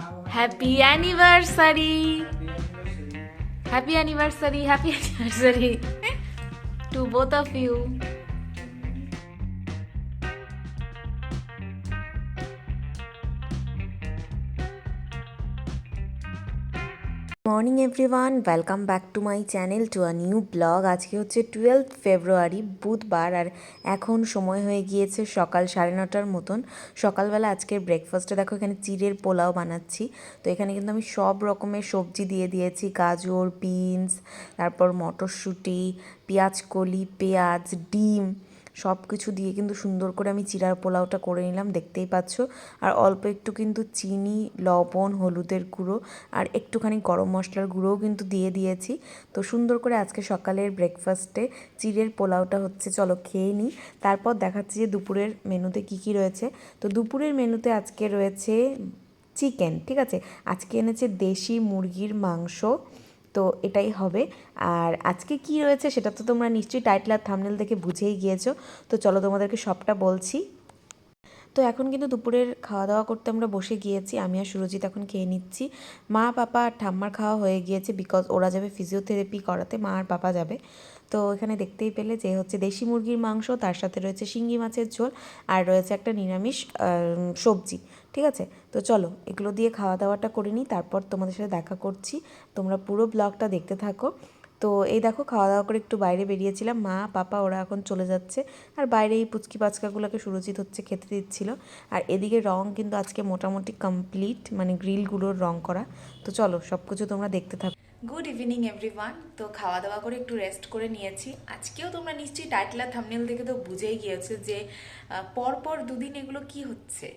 Happy anniversary! Happy anniversary! Happy anniversary to both of you. Morning everyone, welcome back to my channel to a new blog. আজকে হচ্ছে 12 ফেব্রুয়ারি, বুধবার, আর এখন সময় হয়ে গিয়েছে সকাল 9:30টার মতন। সকালবেলা আজকের ব্রেকফাস্টে দেখো এখানে চিড়ের পোলাও বানাচ্ছি। তো এখানে কিন্তু আমি সব রকমের সবজি দিয়ে দিয়েছি, গাজর, বিনস, তারপর মটরশুঁটি, পেঁয়াজকলি, পেঁয়াজ, ডিম, সব কিছু দিয়ে কিন্তু সুন্দর করে আমি চিড়ার পোলাওটা করে নিলাম, দেখতেই পাচ্ছ। আর অল্প একটু কিন্তু চিনি, লবণ, হলুদের গুঁড়ো আর একটুখানি গরম মশলার গুঁড়োও কিন্তু দিয়ে দিয়েছি। তো সুন্দর করে আজকে সকালের ব্রেকফাস্টে চিড়ের পোলাওটা হচ্ছে, চলো খেয়ে নিই। তারপর দেখাচ্ছি যে দুপুরের মেনুতে কি কি রয়েছে। তো দুপুরের মেনুতে আজকে রয়েছে চিকেন, ঠিক আছে। আজকে এনেছে দেশি মুরগির মাংস, তো এটাই হবে। আর আজকে কি রয়েছে সেটা তো তোমরা নিশ্চয়ই টাইটেল আর থাম্বনেল দেখে বুঝেই গিয়েছো। তো চলো তোমাদেরকে সবটা বলছি। তো এখন কিন্তু দুপুরের খাওয়া দাওয়া করতে আমরা বসে গিয়েছি, আমি আর সুরজিৎ এখন খেয়ে নিচ্ছি। মা, পাপা আর ঠাম্মার খাওয়া হয়ে গিয়েছে, বিকজ ওরা যাবে ফিজিওথেরাপি করাতে, মা আর পাপা যাবে। তো এখানে দেখতেই পেলে যে হচ্ছে দেশি মুরগির মাংস, তার সাথে রয়েছে শিঙ্গি মাছের ঝোল, আর রয়েছে একটা নিরামিষ সবজি, ঠিক আছে। তো চলো এগুলো দিয়ে খাওয়া দাওয়াটা করে নিই, তারপর তোমাদের সাথে দেখা করছি। তোমরা পুরো ব্লগটা দেখতে থাকো। তো এই দেখো খাওয়া দাওয়া করে একটু বাইরে বেরিয়েছিলাম, মা পাপা ওরা এখন চলে যাচ্ছে। আর বাইরে এই পুচকি পাচকাগুলোকে সুরজিৎ হচ্ছে খেতে দিচ্ছিল। আর এদিকে রং কিন্তু আজকে মোটামুটি কমপ্লিট, মানে গ্রিলগুলোর রং করা। তো চলো সব কিছু তোমরা দেখতে থাকো। Good evening everyone. তো খাওয়া দাওয়া করে একটু রেস্ট করে নিয়েছি। আজকেও তোমরা নিশ্চয়ই টাইটেল আর থাম্বনেল দেখে তো বুঝেই গিয়েছো যে পরপর দুদিন এগুলো কি হচ্ছে।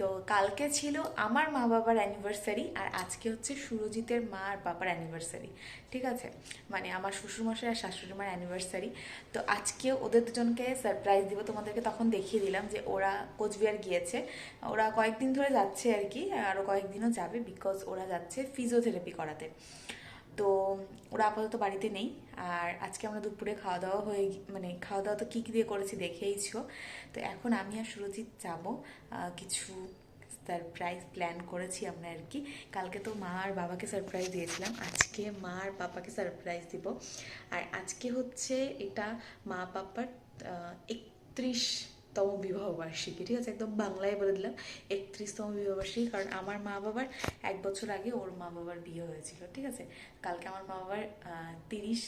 তো কালকে ছিল আমার মা বাবার অ্যানিভার্সারি, আর আজকে হচ্ছে সুরজিতের মা আর বাবার অ্যানিভার্সারি, ঠিক আছে। মানে আমার শ্বশুরমশাই আর শাশুড়ি মার অ্যানিভার্সারি। তো আজকে ওদের দুজনকে সারপ্রাইজ দিব। তোমাদেরকে তখন দেখিয়ে দিলাম যে ওরা কোচবিহার গিয়েছে, ওরা কয়েকদিন ধরে যাচ্ছে আর কি, আরও কয়েকদিনও যাবে, বিকজ ওরা যাচ্ছে ফিজিওথেরাপি করাতে। তো ওরা আপাতত বাড়িতে নেই। আর আজকে আমরা দুপুরে খাওয়া দাওয়া মানে খাওয়া দাওয়া তো কী কী দিয়ে করেছি দেখেইছো। তো এখন আমি আর সুরজিৎ যাব কিছু সারপ্রাইজ প্ল্যান করেছি আমরা আর কি। কালকে তো মা আর বাবাকে সারপ্রাইজ দিয়েছিলাম, আজকে মা আর পাপাকে সারপ্রাইজ দিব। আর আজকে হচ্ছে এটা মা পাপার 31তম বিবাহবার্ষিকী, ঠিক আছে, একদম বাংলায় বলে দিলাম 31তম বিবাহবার্ষিকী। কারণ আমার মা বাবার 1 বছর আগে ওর মা বাবার বিয়ে হয়েছিল, ঠিক আছে। কালকে আমার মা বাবার 30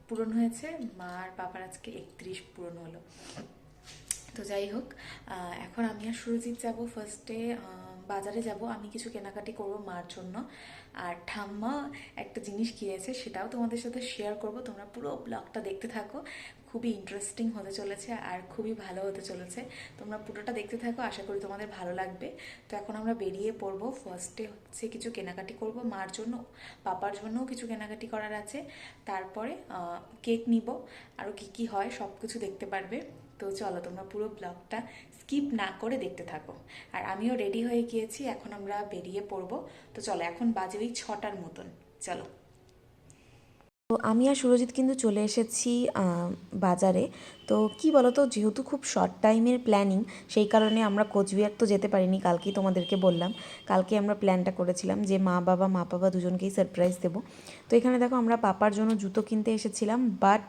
পূরণ হয়েছে, মা আর পাপার আজকে 31 পূরণ হলো। তো যাই হোক, এখন আমি আর সুরজিৎ যাব ফার্স্টে বাজারে যাব, আমি কিছু কেনাকাটি করব মার জন্য। আর ঠাম্মা একটা জিনিস কিনেছে, সেটাও তোমাদের সাথে শেয়ার করব। তোমরা পুরো ব্লগটা দেখতে থাকো, খুবই ইন্টারেস্টিং হতে চলেছে আর খুবই ভালো হতে চলেছে। তোমরা পুরোটা দেখতে থাকো, আশা করি তোমাদের ভালো লাগবে। তো এখন আমরা বেরিয়ে পড়বো। ফার্স্টে হচ্ছে কিছু কেনাকাটি করব মার জন্য, পাপার জন্যও কিছু কেনাকাটি করার আছে। তারপরে কেক নিব, আরও কী কী হয় সব কিছু দেখতে পারবে। তো চলো তোমরা পুরো ব্লগটা স্কিপ না করে দেখতে থাকো। আর আমিও রেডি হয়ে গিয়েছি, এখন আমরা বেরিয়ে পড়বো। তো চলো, এখন বাজে ওই 6টার মতন, চলো। তো আমি আর সুরজিৎ কিন্তু চলে এসেছি বাজারে। তো কি বলো তো, যেহেতু খুব শর্ট টাইমের প্ল্যানিং, সেই কারণে আমরা কোচবিহার তো যেতে পারিনি, কালকেই তোমাদেরকে বললাম। কালকে আমরা প্ল্যানটা করেছিলাম যে মা বাবা দুজনকেই সারপ্রাইজ দেবো। তো এখানে দেখো আমরা পাপার জন্য জুতো কিনতে এসেছিলাম, বাট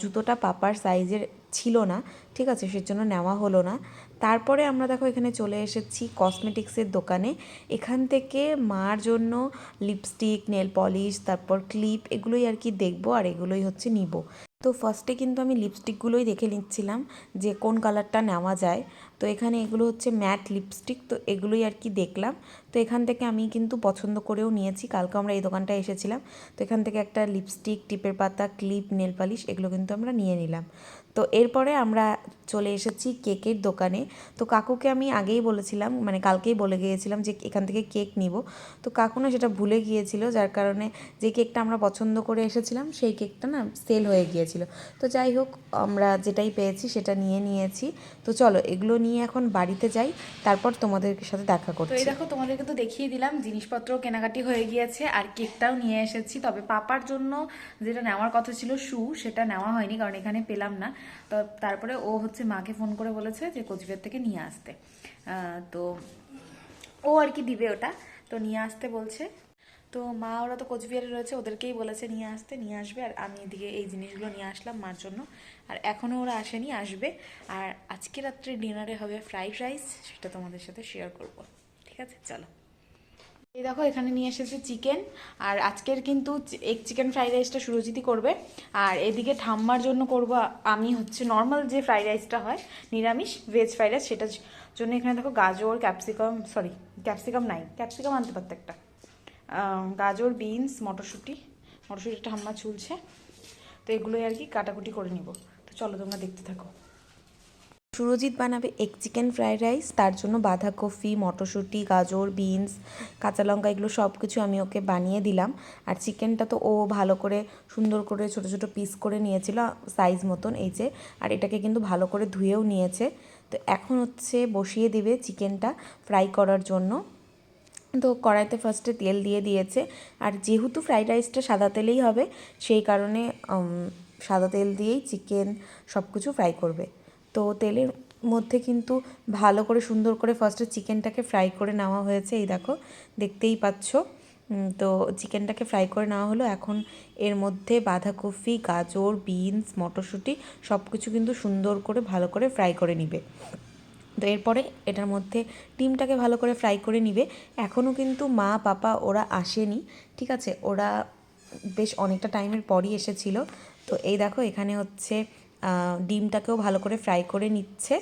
জুতোটা পাপার সাইজের ছিল না, ঠিক আছে, সেজন্য নেওয়া হলো না। তারপরে আমরা দেখো এখানে চলে এসেছি কসমেটিক্সের দোকানে। এখান থেকে মার জন্য লিপস্টিক, নেল পলিশ, তারপর ক্লিপ, এগুলোই আর কি দেখবো, আর এগুলোই হচ্ছে নিব। তো ফার্স্টে কিন্তু আমি লিপস্টিকগুলোই দেখে নিচ্ছিলাম যে কোন কালারটা নেওয়া যায়। তো এখানে এগুলো হচ্ছে ম্যাট লিপস্টিক, তো এগুলোই আর কি দেখলাম। তো এখান থেকে আমি কিন্তু পছন্দ করেও নিয়েছি, কালকে আমরা এই দোকানটায় এসেছিলাম। তো এখান থেকে একটা লিপস্টিক, টিপের পাতা, ক্লিপ, নেল পালিশ, এগুলো কিন্তু আমরা নিয়ে নিলাম। তো এরপরে আমরা চলে এসেছি কেকের দোকানে। তো কাকুকে আমি আগেই বলেছিলাম, মানে কালকেই বলে গিয়েছিলাম যে এখান থেকে কেক নিব। তো কাকু না সেটা ভুলে গিয়েছিল, যার কারণে যে কেকটা আমরা পছন্দ করে এসেছিলাম সেই কেকটা না সেল হয়ে গিয়েছিল। তো যাই হোক, আমরা যেটাই পেয়েছি সেটা নিয়ে নিয়েছি। তো চলো এগুলো নিয়ে এখন বাড়িতে যাই, তারপর তোমাদের সাথে দেখা তো এই করছি। দেখো, তোমাদেরকে তো দেখিয়ে দিলাম, জিনিসপত্র কেনাকাটি হয়ে গিয়েছে আর কেকটাও নিয়ে এসেছি। তবে পাপার জন্য যেটা নেওয়ার কথা ছিল শু, সেটা নেওয়া হয়নি, কারণ এখানে পেলাম না। তো তারপরে ও হচ্ছে মাকে ফোন করে বলেছে যে কোচবিহার থেকে নিয়ে আসতে। তো ও আর কি দিবে ওটা, তো নিয়ে আসতে বলছে। তো মা ওরা তো কোচবিহারে রয়েছে, ওদেরকেই বলেছে নিয়ে আসতে, নিয়ে আসবে। আর আমি এদিকে এই জিনিসগুলো নিয়ে আসলাম মার জন্য। আর এখনও ওরা আসেনি, আসবে। আর আজকে রাত্রে ডিনারে হবে ফ্রাইড রাইস, সেটা তোমাদের সাথে শেয়ার করব। ঠিক আছে, চলো। এই দেখো এখানে নিয়ে এসেছে চিকেন। আর আজকের কিন্তু এগ চিকেন ফ্রাইড রাইসটা সুরজিতই করবে। আর এদিকে ঠাম্মার জন্য করব আমি হচ্ছে নর্মাল যে ফ্রাইড রাইসটা হয়, নিরামিষ ভেজ ফ্রাইড রাইস, সেটার জন্য এখানে দেখো গাজর, ক্যাপসিকাম, সরি ক্যাপসিকাম নাই, ক্যাপসিকাম আনতে পারতো একটা, গাজর, বিনস, মটরশুঁটিটা ঠাম্মা চুলছে। তো এগুলোই আর কি কাটাকুটি করে নিব। তো চলো তোমরা দেখতে থাকো। সুরজিৎ বানাবে এগ চিকেন ফ্রাইড রাইস, তার জন্য বাঁধাকপি, মটরশুঁটি, গাজর, বিনস, কাঁচা লঙ্কা এগুলো সব কিছু আমি ওকে বানিয়ে দিলাম। আর চিকেনটা তো ও ভালো করে সুন্দর করে ছোট ছোট পিস করে নিয়েছিল সাইজ মতন, এই যে। আর এটাকে কিন্তু ভালো করে ধুয়েও নিয়েছে। তো এখন হচ্ছে বসিয়ে দিবে চিকেনটা ফ্রাই করার জন্য। তো কড়াইতে ফার্স্টে তেল দিয়ে দিয়েছে। আর যেহেতু ফ্রাইড রাইসটা সাদা তেলেই হবে, সেই কারণে সাদা তেল দিয়েই চিকেন সব কিছু ফ্রাই করবে। তো তেলের মধ্যে কিন্তু ভালো করে সুন্দর করে ফার্স্টে চিকেনটাকে ফ্রাই করে নেওয়া হয়েছে, এই দেখো দেখতেই পাচ্ছ। তো চিকেনটাকে ফ্রাই করে নেওয়া হলো। এখন এর মধ্যে বাঁধাকপি, গাজর, বিনস, মটরশুঁটি সব কিছু কিন্তু সুন্দর করে ভালো করে ফ্রাই করে নিবে। তো এরপরে এটার মধ্যে ডিমটাকে ভালো করে ফ্রাই করে নিবে। এখনও কিন্তু মা পাপা ওরা আসেনি, ঠিক আছে, ওরা বেশ অনেকটা টাইমের পরই এসেছিল। তো এই দেখো এখানে হচ্ছে ডিমটাকেও ভালো করে ফ্রাই করে নিচ্ছে।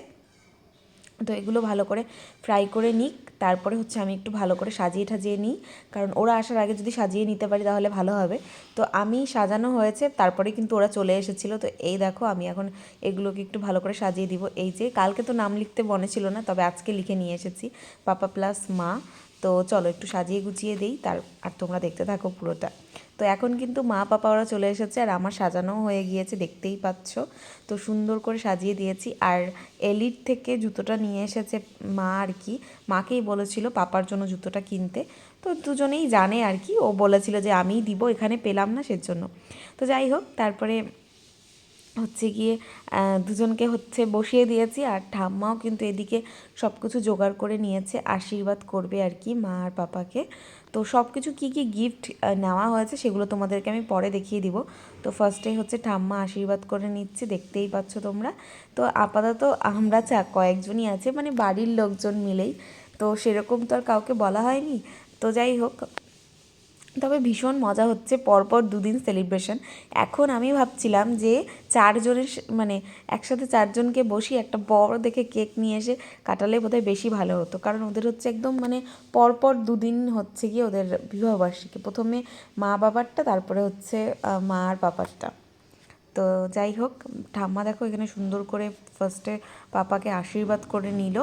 তো এগুলো ভালো করে ফ্রাই করে নিক, তারপরে হচ্ছে আমি একটু ভালো করে সাজিয়ে ঠাজিয়ে নিই, কারণ ওরা আসার আগে যদি সাজিয়ে নিতে পারি তাহলে ভালো হবে। তো আমি সাজানো হয়েছে, তারপরে কিন্তু ওরা চলে এসেছিলো। তো এই দেখো আমি এখন এগুলোকে একটু ভালো করে সাজিয়ে দিব। এই যে কালকে তো নাম লিখতে মনে ছিল না, তবে আজকে লিখে নিয়ে এসেছি, পাপা প্লাস মা। তো চলো একটু সাজিয়ে গুছিয়ে দিই, আর তোমরা দেখতে থাকো পুরোটা। তো এখন কিন্তু মা পাপা ওরা চলে এসেছে, আর আমার সাজানোও হয়ে গিয়েছে, দেখতেই পাচ্ছ। তো সুন্দর করে সাজিয়ে দিয়েছি। আর এলিট থেকে জুতোটা নিয়ে এসেছে মা আর কি, মাকেই বলেছিল পাপার জন্য জুতোটা কিনতে। তো দুজনেই জানে আর কি, ও বলেছিল যে আমিই দিব, এখানে পেলাম না সেজন্য। তো যাই হোক, তারপরে হচ্ছে গিয়ে দুজনকে হচ্ছে বসিয়ে দিয়েছি। আর ঠাম্মাও কিন্তু এদিকে সব কিছু জোগাড় করে নিয়েছে, আশীর্বাদ করবে আর কি মা আর পাপাকে। তো সব কিছু কী কী গিফট নেওয়া হয়েছে সেগুলো তোমাদেরকে আমি পরে দেখিয়ে দিব। তো ফার্স্টে হচ্ছে ঠাম্মা আশীর্বাদ করে নিচ্ছে, দেখতেই পাচ্ছ তোমরা। তো আপাতত আমরা কয়েকজনই আছে, মানে বাড়ির লোকজন মিলেই, তো সেরকম তো আর কাউকে বলা হয়নি। তো যাই হোক, তবে ভীষণ মজা হচ্ছে পরপর দুদিন সেলিব্রেশন। এখন আমি ভাবছিলাম যে চারজনের মানে একসাথে চারজনকে বসি একটা বড় দেখে কেক নিয়ে এসে কাটালে বোধহয় বেশি ভালো হতো, কারণ ওদের হচ্ছে একদম মানে পরপর দুদিন হচ্ছে গিয়ে ওদের বিবাহবার্ষিকী, প্রথমে মা বাবারটা, তারপরে হচ্ছে মা আর পাপারটা। তো যাই হোক, ঠাম্মা দেখো এখানে সুন্দর করে ফার্স্টে পাপাকে আশীর্বাদ করে নিল।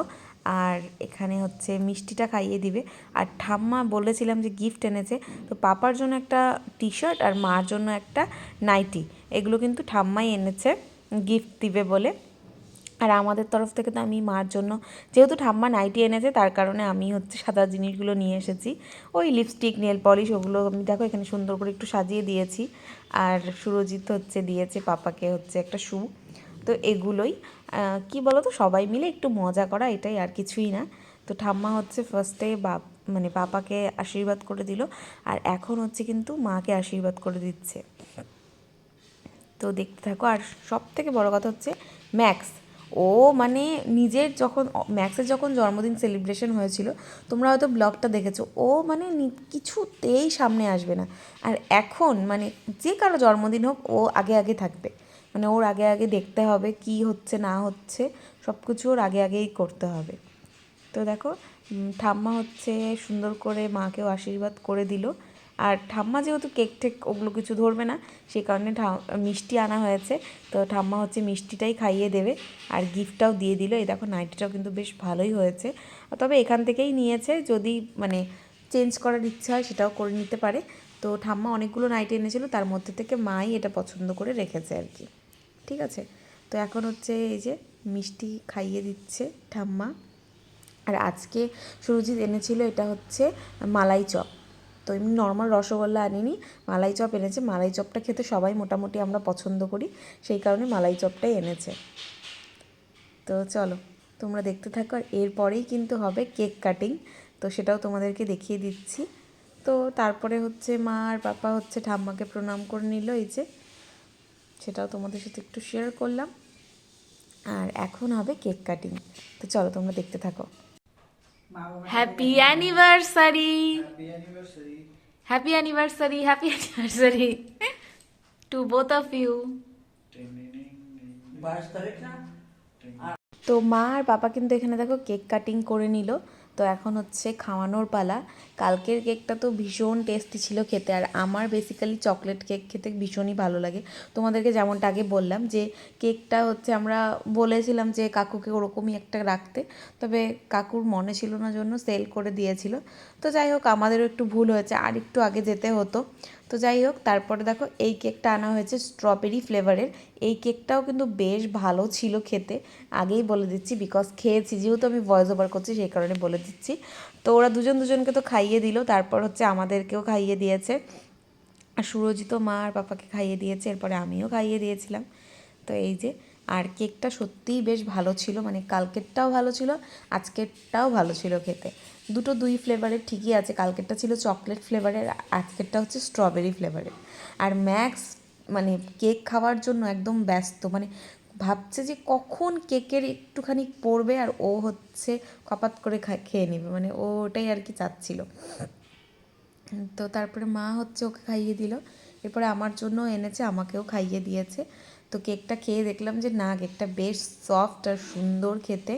আর এখানে হচ্ছে মিষ্টিটা খাইয়ে দিবে। আর ঠাম্মা বলেছিলাম যে গিফট এনেছে, তো পাপার জন্য একটা টি শার্ট আর মার জন্য একটা নাইটি, এগুলো কিন্তু ঠাম্মাই এনেছে গিফট দিবে বলে। আর আমাদের তরফ থেকে তো আমি মার জন্য, যেহেতু ঠাম্মা নাইটি এনেছে তার কারণে আমি হচ্ছে সাদা জিনিসগুলো নিয়ে এসেছি, ওই লিপস্টিক, নেল পলিশ, ওগুলো আমি দেখো এখানে সুন্দর করে একটু সাজিয়ে দিয়েছি। আর সুরজিৎ হচ্ছে দিয়েছে পাপাকে হচ্ছে একটা শু। তো এগুলোই কি বলো তো, সবাই মিলে একটু মজা করা, এটাই, আর কিছুই না। তো ঠাম্মা হচ্ছে ফার্স্টে মানে পাপাকে আশীর্বাদ করে দিল, আর এখন হচ্ছে কিন্তু মাকে আশীর্বাদ করে দিচ্ছে। তো দেখতে থাকো। আর সব থেকে বড় কথা হচ্ছে ম্যাক্স, ও মানে নিজের যখন ম্যাক্সের যখন জন্মদিন সেলিব্রেশন হয়েছিল, তোমরা হয়তো ব্লগটা দেখেছো, ও মানে কিছুতেই সামনে আসবে না। আর এখন মানে যে কারো জন্মদিন হোক, ও আগে আগে থাকবে, মানে ওর আগে আগে দেখতে হবে কি হচ্ছে না হচ্ছে, সব কিছু ওর আগে আগেই করতে হবে। তো দেখো ঠাম্মা হচ্ছে সুন্দর করে মাকেও আশীর্বাদ করে দিল। আর ঠাম্মা যেহেতু কেক টেক ওগুলো কিছু ধরবে না, সেই কারণে মিষ্টি আনা হয়েছে। তো ঠাম্মা হচ্ছে মিষ্টিটাই খাইয়ে দেবে, আর গিফটটাও দিয়ে দিল। এই দেখো নাইটিটাও কিন্তু বেশ ভালোই হয়েছে, তবে এখান থেকেই নিয়েছে, যদি মানে চেঞ্জ করার ইচ্ছা হয় সেটাও করে নিতে পারে। তো ঠাম্মা অনেকগুলো নাইটি এনেছিল, তার মধ্যে থেকে মাই এটা পছন্দ করে রেখেছে আর কি, ঠিক আছে। তো এখন হচ্ছে এই যে মিষ্টি খাইয়ে দিচ্ছে ঠাম্মা। আর আজকে সুরজিৎ এনেছিল এটা হচ্ছে মালাই চপ। তো এমনি নর্মাল রসগোল্লা আনিনি, মালাই চপ এনেছে। মালাই চপটা খেতে সবাই মোটামুটি আমরা পছন্দ করি, সেই কারণে মালাই চপটাই এনেছে। তো চলো তোমরা দেখতে থাকো। আর এরপরেই কিন্তু হবে কেক কাটিং। তো তো সেটাও তোমাদেরকে দেখিয়ে দিচ্ছি। তো তারপরে হচ্ছে মা আর পাপা হচ্ছে ঠাম্মাকে প্রণাম করে নিল, এই যে সেটাও তোমাদের সাথে একটু শেয়ার করলাম। আর এখন হবে কেক কাটিং, তো চলো তোমরা দেখতে থাকো। Happy anniversary, happy anniversary, happy anniversary to both of you. তো মা আর পাপা কিন্তু এখানে দেখো কেক কাটিং করে নিল। তো এখন হচ্ছে খাওয়ানোর পালা। কালকের কেকটা তো ভীষণ টেস্টি ছিল খেতে, আর আমার বেসিক্যালি চকলেট কেক খেতে ভীষণই ভালো লাগে। তোমাদেরকে যেমনটা আগে বললাম যে কেকটা হচ্ছে আমরা বলেছিলাম যে কাকুকে ওরকমই একটা রাখতে, তবে কাকুর মনে ছিল না জন্য সেল করে দিয়েছিল। তো যাই হোক, আমাদেরও একটু ভুল হয়েছে, আর একটু আগে যেতে হতো। তো যাই হোক, তারপরে দেখো এই কেকটা আনা হয়েছে স্ট্রবেরি ফ্লেভারের। এই কেকটাও কিন্তু বেশ ভালো ছিল খেতে, আগেই বলে দিচ্ছি, বিকজ খেয়েছি, যেহেতু আমি ভয়েস ওভার করছি সেই কারণে বলে দিচ্ছি। তো ওরা দুজনকে তো খাইয়ে দিল, তারপর হচ্ছে আমাদেরকেও খাইয়ে দিয়েছে। আর সুরজিৎ মা আর পাপাকে খাইয়ে দিয়েছে, এরপরে আমিও খাইয়ে দিয়েছিলাম। তো এই যে, আর কেকটা সত্যিই বেশ ভালো ছিল, মানে কালকেরটাও ভালো ছিল, আজকেরটাও ভালো ছিল খেতে। দুই ফ্লেভারের ঠিকই আছে, কালকেরটা ছিল চকলেট ফ্লেভারের, আজকেরটা হচ্ছে স্ট্রবেরি ফ্লেভারের। আর ম্যাক্স মানে কেক খাওয়ার জন্য একদম ব্যস্ত, মানে ভাবছে যে কখন কেকের একটুখানি পড়বে আর ও হচ্ছে খপাত করে খেয়ে নেবে, মানে ও ওটাই আর কি চাচ্ছিল। তো তারপরে মা হচ্ছে ওকে খাইয়ে দিল, এরপরে আমার জন্য এনেছে, আমাকেও খাইয়ে দিয়েছে। তো কেকটা খেয়ে দেখলাম যে না, কেকটা বেশ সফট আর সুন্দর খেতে।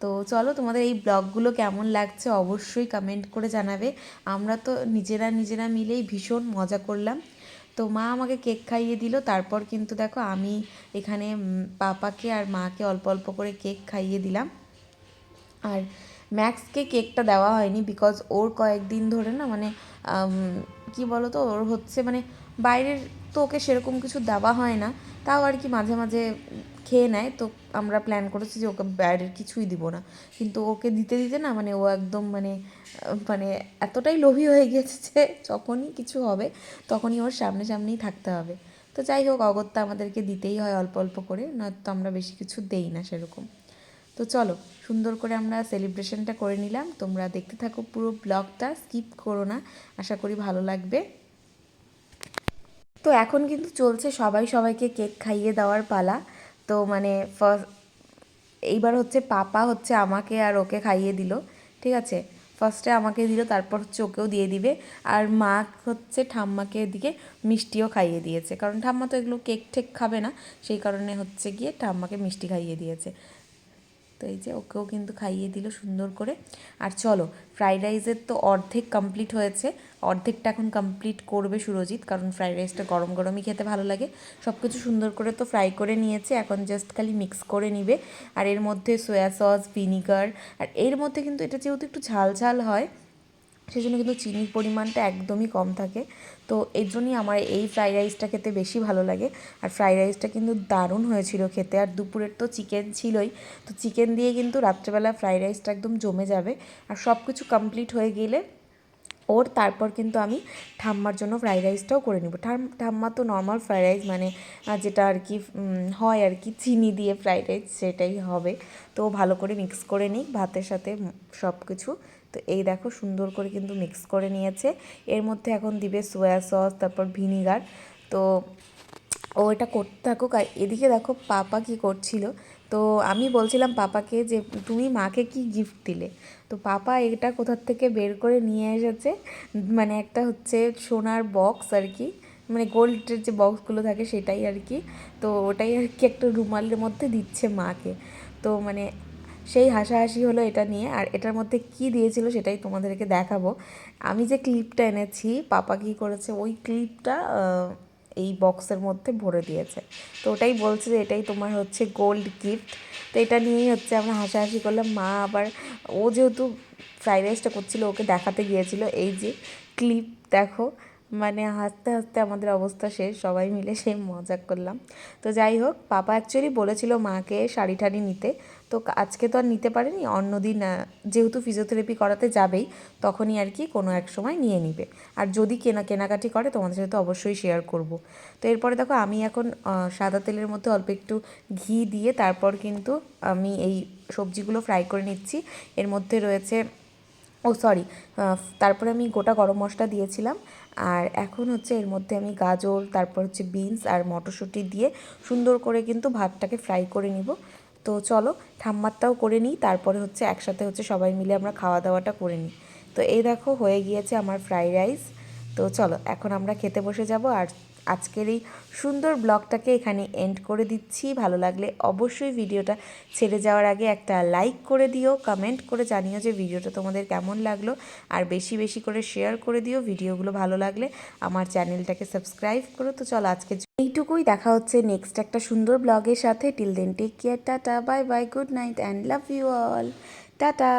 তো চলো, তোমাদের এই ব্লগগুলো কেমন লাগছে অবশ্যই কমেন্ট করে জানাবে। আমরা তো নিজেরা মিলেই ভীষণ মজা করলাম। তো মা আমাকে কেক খাইয়ে দিল, তারপর কিন্তু দেখো আমি এখানে পাপাকে আর মাকে অল্প অল্প করে কেক খাইয়ে দিলাম। আর ম্যাক্সকে কেকটা দেওয়া হয়নি, বিকজ ওর কয়েকদিন ধরে না মানে কি বলো তো, ওর হচ্ছে মানে বাইরের তো ওকে সেরকম কিছু দেওয়া হয় না, তাও আর কি মাঝে মাঝে খেয়ে নেয়। তো আমরা প্ল্যান করেছি যে ওকে বাইরের কিছুই দিব না, কিন্তু ওকে দিতে দিতে না মানে ও একদম মানে মানে এতটাই লোভী হয়ে গিয়েছে যে যখনই কিছু হবে তখনই ওর সামনেই থাকতে হবে। তো যাই হোক, অগত্যা আমাদেরকে দিতেই হয় অল্প অল্প করে, নয়তো আমরা বেশি কিছু দেই না সেরকম। তো চলো, সুন্দর করে আমরা সেলিব্রেশনটা করে নিলাম। তোমরা দেখতে থাকো পুরো ব্লগটা, স্কিপ করো না, আশা করি ভালো লাগবে। তো এখন কিন্তু চলছে সবাইকে কেক খাইয়ে দেওয়ার পালা। তো মানে এইবার হচ্ছে পাপা হচ্ছে আমাকে আর ওকে খাইয়ে দিল, ঠিক আছে। ফার্স্টে আমাকে দিল, তারপর হচ্ছে ওকেও দিয়ে দিবে। আর মা হচ্ছে ঠাম্মাকে দিকে মিষ্টিও খাইয়ে দিয়েছে, কারণ ঠাম্মা তো এগুলো কেক ঠেক খাবে না, সেই কারণে হচ্ছে গিয়ে ঠাম্মাকে মিষ্টি খাইয়ে দিয়েছে। তো এই যে ওকেও কিন্তু খাইয়ে দিল সুন্দর করে। আর চলো, ফ্রাইড রাইসের তো অর্ধেক কমপ্লিট হয়েছে, অর্ধেকটা এখন কমপ্লিট করবে সুরজিৎ, কারণ ফ্রাইড রাইসটা গরম গরমই খেতে ভালো লাগে। সব কিছু সুন্দর করে তো ফ্রাই করে নিয়েছে, এখন জাস্ট খালি মিক্স করে নিবে। আর এর মধ্যে সয়া সস, ভিনিগার, আর এর মধ্যে কিন্তু এটা যেহেতু একটু ঝাল ঝাল হয়, সেই জন্য কিন্তু চিনির পরিমাণটা একদমই কম থাকে। তো এর জন্যই আমার এই ফ্রাইড রাইসটা খেতে বেশি ভালো লাগে। আর ফ্রাইড রাইসটা কিন্তু দারুণ হয়েছিল খেতে, আর দুপুরের তো চিকেন ছিলই, তো চিকেন দিয়ে কিন্তু রাত্রেবেলা ফ্রাইড রাইসটা একদম জমে যাবে। আর সব কিছু কমপ্লিট হয়ে গেলে তারপর কিন্তু আমি ঠাম্মার জন্য ফ্রাইড রাইসটাও করে নেব। ঠাম্মা তো নর্মাল ফ্রাইড রাইস মানে যেটা আর কি হয় আর কি, চিনি দিয়ে ফ্রাইড রাইস, সেটাই হবে। তো ভালো করে মিক্স করে নিই ভাতের সাথে সব কিছু। তো এই দেখো সুন্দর করে কিন্তু মিক্স করে নিয়েছে। এর মধ্যে এখন দিবে সোয়া সস, তারপর ভিনিগার। তো ও এটা করতে থাকুক। আর এদিকে দেখো পাপা কি করছিল। তো আমি বলছিলাম পাপাকে যে তুমি মাকে কি গিফট দিলে, তো পাপা এটা কোথার থেকে বের করে নিয়ে এসেছে, মানে একটা হচ্ছে সোনার বক্স আর কি, মানে গোল্ডের যে বক্সগুলো থাকে সেটাই আর কি। তো ওটাই আর কি একটা রুমালের মধ্যে দিচ্ছে মাকে। তো মানে সেই হাসাহাসি হলো এটা নিয়ে। আর এটার মধ্যে কি দিয়েছিল সেটাই তোমাদেরকে দেখাবো। আমি যে ক্লিপটা এনেছি, পাপা কী করেছে, ওই ক্লিপটা এই বক্সের মধ্যে ভরে দিয়েছে। তো ওটাই বলছে যে এটাই তোমার হচ্ছে গোল্ড গিফট। তো এটা নিয়েই হচ্ছে আমরা হাসাহাসি করলাম। মা আবার ও যেহেতু ফ্রাইড রাইসটা করছিল, ওকে দেখাতে গিয়েছিল এই যে ক্লিপ দেখো, মানে হাসতে হাসতে আমাদের অবস্থা শেষ, সবাই মিলে সেই মজা করলাম। তো যাই হোক, পাপা অ্যাকচুয়ালি বলেছিল মাকে শাড়ি ঠাড়ি নিতে, তো আজকে তো আর নিতে পারেনি, অন্যদিন যেহেতু ফিজিওথেরাপি করাতে যাবেই তখনই আর কি কোনো এক সময় নিয়ে নিবে। আর যদি কেনাকাটি করে তোমাদের সাথে তো অবশ্যই শেয়ার করব। তো এরপরে দেখো আমি এখন সাদা তেলের মধ্যে অল্প একটু ঘি দিয়ে তারপর কিন্তু আমি এই সবজিগুলো ফ্রাই করে নিচ্ছি। এর মধ্যে রয়েছে ও সরি, তারপরে আমি গোটা গরম মশলা দিয়েছিলাম। আর এখন হচ্ছে এর মধ্যে আমি গাজর, তারপর হচ্ছে বিনস আর মটরশুঁটি দিয়ে সুন্দর করে কিন্তু ভাতটাকে ফ্রাই করে নিব। তো চলো ঠাম্মারটাও করে নিই, তারপরে হচ্ছে একসাথে হচ্ছে সবাই মিলে আমরা খাওয়া দাওয়াটা করে নিই। তো এই দেখো হয়ে গিয়েছে আমার ফ্রাইড রাইস। তো চলো এখন আমরা খেতে বসে যাব। আর আজকের এই সুন্দর ব্লগটাকে এখানে এন্ড করে দিচ্ছি। ভালো লাগলে অবশ্যই ভিডিওটা ছেড়ে যাওয়ার আগে একটা লাইক করে দিও, কমেন্ট করে জানিও যে ভিডিওটা তোমাদের কেমন লাগলো, আর বেশি বেশি করে শেয়ার করে দিও ভিডিওগুলো ভালো লাগলে। আমার চ্যানেলটাকে সাবস্ক্রাইব করো। তো চলো আজকে এইটুকুই, দেখা হচ্ছে নেক্সট একটা সুন্দর ব্লগের সাথে। Till then take care, tata, bye bye, good night and love you all, tata.